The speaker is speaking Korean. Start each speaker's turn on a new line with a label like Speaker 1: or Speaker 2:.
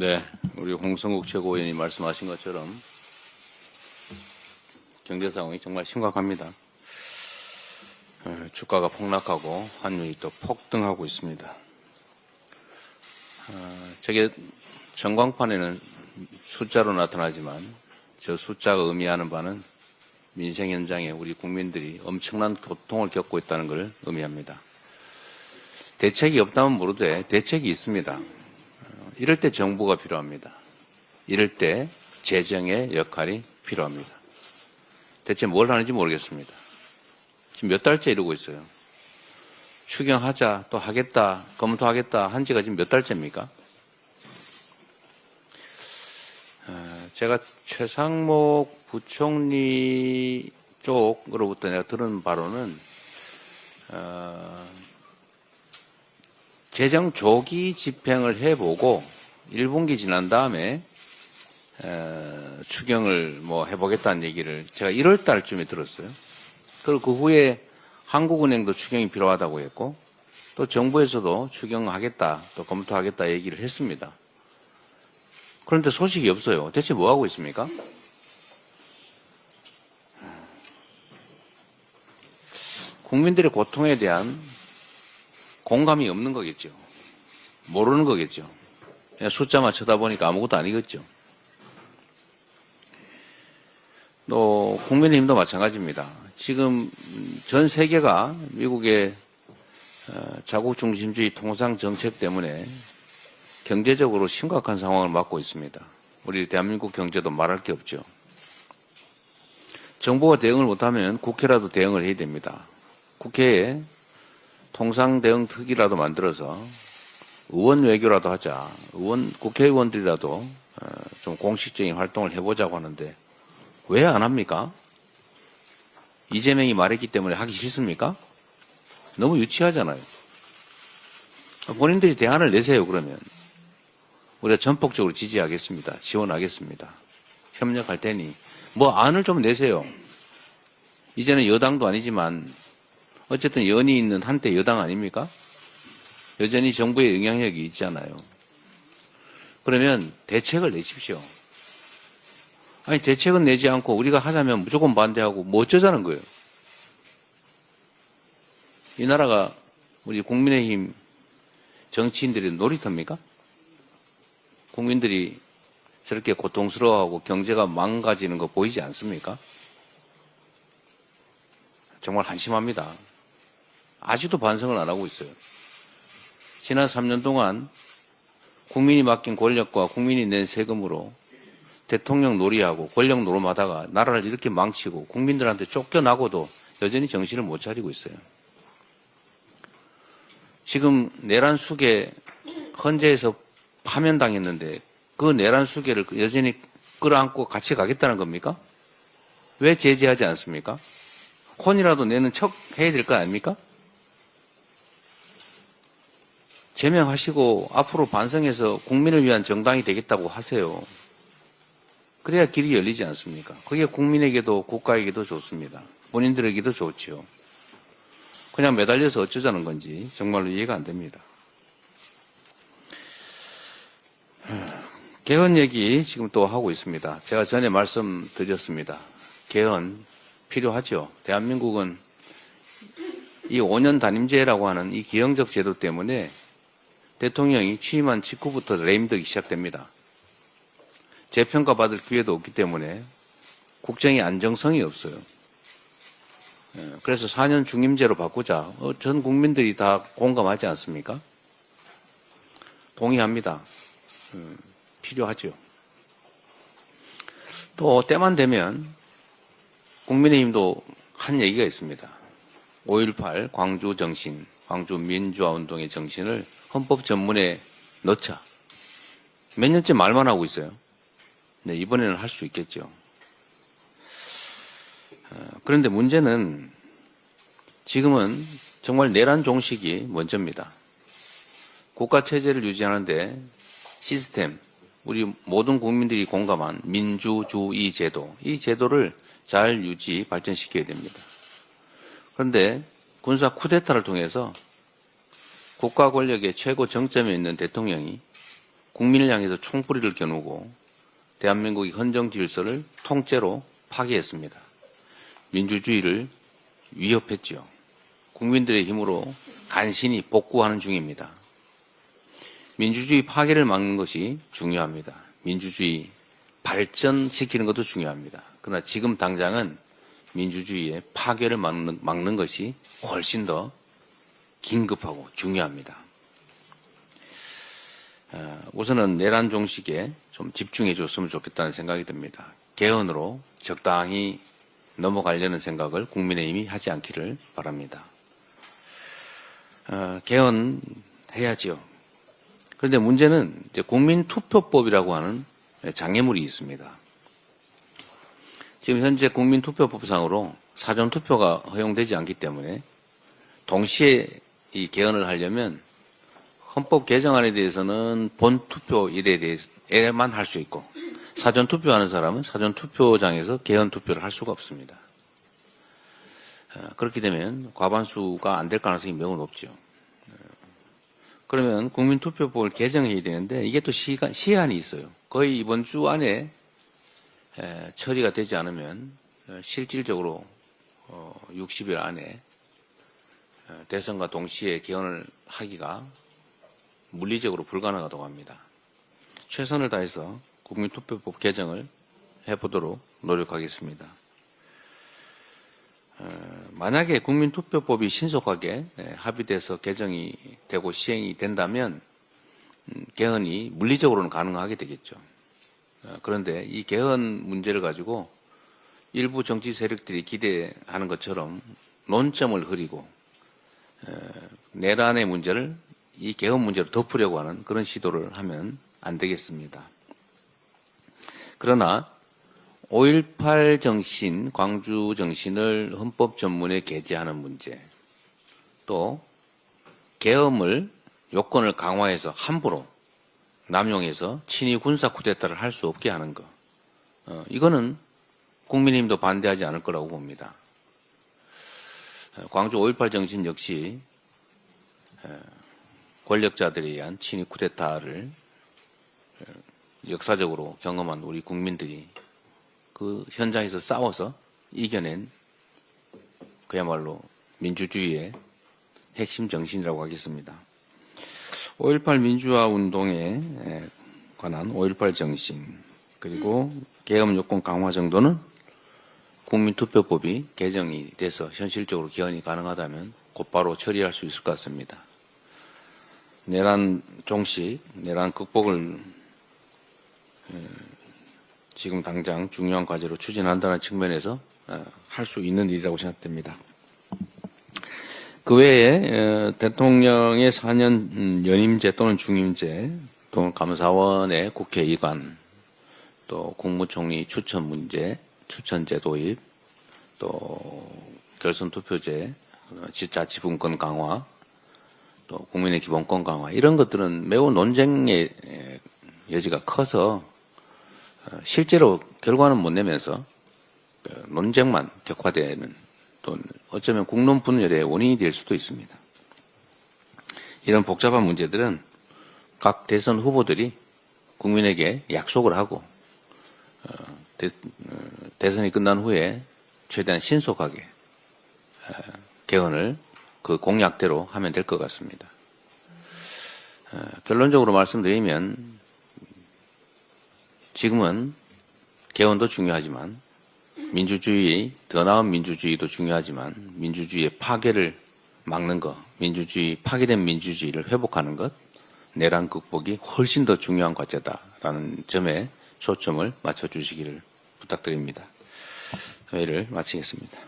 Speaker 1: 네, 우리 홍성국 최고위원이 말씀하신 것처럼 경제 상황이 정말 심각합니다. 주가가 폭락하고 환율이 또 폭등하고 있습니다. 저게 전광판에는 숫자로 나타나지만 저 숫자가 의미하는 바는 민생 현장에 우리 국민들이 엄청난 고통을 겪고 있다는 걸 의미합니다. 대책이 없다면 모르되 대책이 있습니다. 이럴 때 정부가 필요합니다. 이럴 때 재정의 역할이 필요합니다. 대체 뭘 하는지 모르겠습니다. 지금 몇 달째 이러고 있어요. 추경하자, 또 하겠다, 검토하겠다 한 지가 지금 몇 달째입니까? 제가 최상목 부총리 쪽으로부터 내가 들은 바로는 재정 조기 집행을 해보고 1분기 지난 다음에 추경을 뭐 해보겠다는 얘기를 제가 1월 달쯤에 들었어요. 그리고 그 후에 한국은행도 추경이 필요하다고 했고 또 정부에서도 추경하겠다 또 검토하겠다 얘기를 했습니다. 그런데 소식이 없어요. 대체 뭐 하고 있습니까? 국민들의 고통에 대한 공감이 없는 거겠죠. 모르는 거겠죠. 그냥 숫자만 쳐다보니까 아무것도 아니겠죠. 또 국민의힘도 마찬가지입니다. 지금 전 세계가 미국의 자국 중심주의 통상 정책 때문에 경제적으로 심각한 상황을 맞고 있습니다. 우리 대한민국 경제도 말할 게 없죠. 정부가 대응을 못하면 국회라도 대응을 해야 됩니다. 국회에 통상 대응 특위라도 만들어서 의원 외교라도 하자. 국회의원들이라도 좀 공식적인 활동을 해보자고 하는데 왜 안 합니까? 이재명이 말했기 때문에 하기 싫습니까? 너무 유치하잖아요. 본인들이 대안을 내세요. 그러면 우리가 전폭적으로 지지하겠습니다. 지원하겠습니다. 협력할 테니 뭐 안을 좀 내세요. 이제는 여당도 아니지만 어쨌든 연이 있는 한때 여당 아닙니까? 여전히 정부의 영향력이 있잖아요. 그러면 대책을 내십시오. 아니 대책은 내지 않고 우리가 하자면 무조건 반대하고 뭐 어쩌자는 거예요. 이 나라가 우리 국민의힘 정치인들의 놀이터입니까? 국민들이 저렇게 고통스러워하고 경제가 망가지는 거 보이지 않습니까? 정말 한심합니다. 아직도 반성을 안 하고 있어요. 지난 3년 동안 국민이 맡긴 권력과 국민이 낸 세금으로 대통령 놀이하고 권력 노름하다가 나라를 이렇게 망치고 국민들한테 쫓겨나고도 여전히 정신을 못 차리고 있어요. 지금 내란 수계 헌재에서 파면당했는데 그 내란 수계를 여전히 끌어안고 같이 가겠다는 겁니까? 왜 제재하지 않습니까? 혼이라도 내는 척 해야 될 거 아닙니까? 제명하시고 앞으로 반성해서 국민을 위한 정당이 되겠다고 하세요. 그래야 길이 열리지 않습니까? 그게 국민에게도 국가에게도 좋습니다. 본인들에게도 좋지요. 그냥 매달려서 어쩌자는 건지 정말로 이해가 안 됩니다. 개헌 얘기 지금 또 하고 있습니다. 제가 전에 말씀드렸습니다. 개헌 필요하죠. 대한민국은 이 5년 단임제라고 하는 이 기형적 제도 때문에 대통령이 취임한 직후부터 레임덕이 시작됩니다. 재평가받을 기회도 없기 때문에 국정의 안정성이 없어요. 그래서 4년 중임제로 바꾸자. 전 국민들이 다 공감하지 않습니까? 동의합니다. 필요하죠. 또 때만 되면 국민의힘도 한 얘기가 있습니다. 5.18 광주 정신, 광주 민주화 운동의 정신을 헌법 전문에 넣자. 몇 년째 말만 하고 있어요. 네, 이번에는 할 수 있겠죠. 그런데 문제는 지금은 정말 내란 종식이 먼저입니다. 국가체제를 유지하는데 시스템, 우리 모든 국민들이 공감한 민주주의 제도, 이 제도를 잘 유지, 발전시켜야 됩니다. 그런데 군사 쿠데타를 통해서 국가 권력의 최고 정점에 있는 대통령이 국민을 향해서 총뿌리를 겨누고 대한민국의 헌정 질서를 통째로 파괴했습니다. 민주주의를 위협했지요. 국민들의 힘으로 간신히 복구하는 중입니다. 민주주의 파괴를 막는 것이 중요합니다. 민주주의 발전시키는 것도 중요합니다. 그러나 지금 당장은 민주주의의 파괴를 막는 것이 훨씬 더 긴급하고 중요합니다. 우선은 내란 종식에 좀 집중해 줬으면 좋겠다는 생각이 듭니다. 개헌으로 적당히 넘어가려는 생각을 국민의힘이 하지 않기를 바랍니다. 개헌해야지요. 그런데 문제는 이제 국민투표법이라고 하는 장애물이 있습니다. 지금 현재 국민투표법상으로 사전투표가 허용되지 않기 때문에 동시에 이 개헌을 하려면 헌법 개정안에 대해서는 본투표일에만 할 수 있고 사전투표하는 사람은 사전투표장에서 개헌투표를 할 수가 없습니다. 그렇게 되면 과반수가 안 될 가능성이 매우 높죠. 그러면 국민투표법을 개정해야 되는데 이게 또 시한이 있어요. 거의 이번 주 안에 처리가 되지 않으면 실질적으로 60일 안에 대선과 동시에 개헌을 하기가 물리적으로 불가능하다고 합니다. 최선을 다해서 국민투표법 개정을 해보도록 노력하겠습니다. 만약에 국민투표법이 신속하게 합의돼서 개정이 되고 시행이 된다면 개헌이 물리적으로는 가능하게 되겠죠. 그런데 이 개헌 문제를 가지고 일부 정치 세력들이 기대하는 것처럼 논점을 흐리고 내란의 문제를 이 개헌 문제로 덮으려고 하는 그런 시도를 하면 안 되겠습니다. 그러나 5.18 정신, 광주 정신을 헌법 전문에 게재하는 문제, 또 계엄을 요건을 강화해서 함부로 남용해서 친위 군사 쿠데타를 할 수 없게 하는 것, 이거는 국민의힘도 반대하지 않을 거라고 봅니다. 광주 5.18 정신 역시 권력자들에 의한 친위 쿠데타를 역사적으로 경험한 우리 국민들이 그 현장에서 싸워서 이겨낸 그야말로 민주주의의 핵심 정신이라고 하겠습니다. 5.18 민주화 운동에 관한 5.18 정신, 그리고 계엄 요건 강화 정도는 국민투표법이 개정이 돼서 현실적으로 개헌이 가능하다면 곧바로 처리할 수 있을 것 같습니다. 내란 종식, 내란 극복을 지금 당장 중요한 과제로 추진한다는 측면에서 할 수 있는 일이라고 생각됩니다. 그 외에 대통령의 4년 연임제 또는 중임제, 또는 감사원의 국회 이관, 또 국무총리 추천 문제, 추천제 도입, 또 결선투표제, 자치분권 강화, 또 국민의 기본권 강화, 이런 것들은 매우 논쟁의 여지가 커서 실제로 결과는 못 내면서 논쟁만 격화되는, 또 어쩌면 국론 분열의 원인이 될 수도 있습니다. 이런 복잡한 문제들은 각 대선 후보들이 국민에게 약속을 하고 대선이 끝난 후에 최대한 신속하게 개헌을 그 공약대로 하면 될 것 같습니다. 결론적으로 말씀드리면 지금은 개헌도 중요하지만 민주주의, 더 나은 민주주의도 중요하지만 민주주의의 파괴를 막는 것, 파괴된 민주주의를 회복하는 것, 내란 극복이 훨씬 더 중요한 과제다라는 점에 초점을 맞춰주시기를 부탁드립니다. 회의를 마치겠습니다.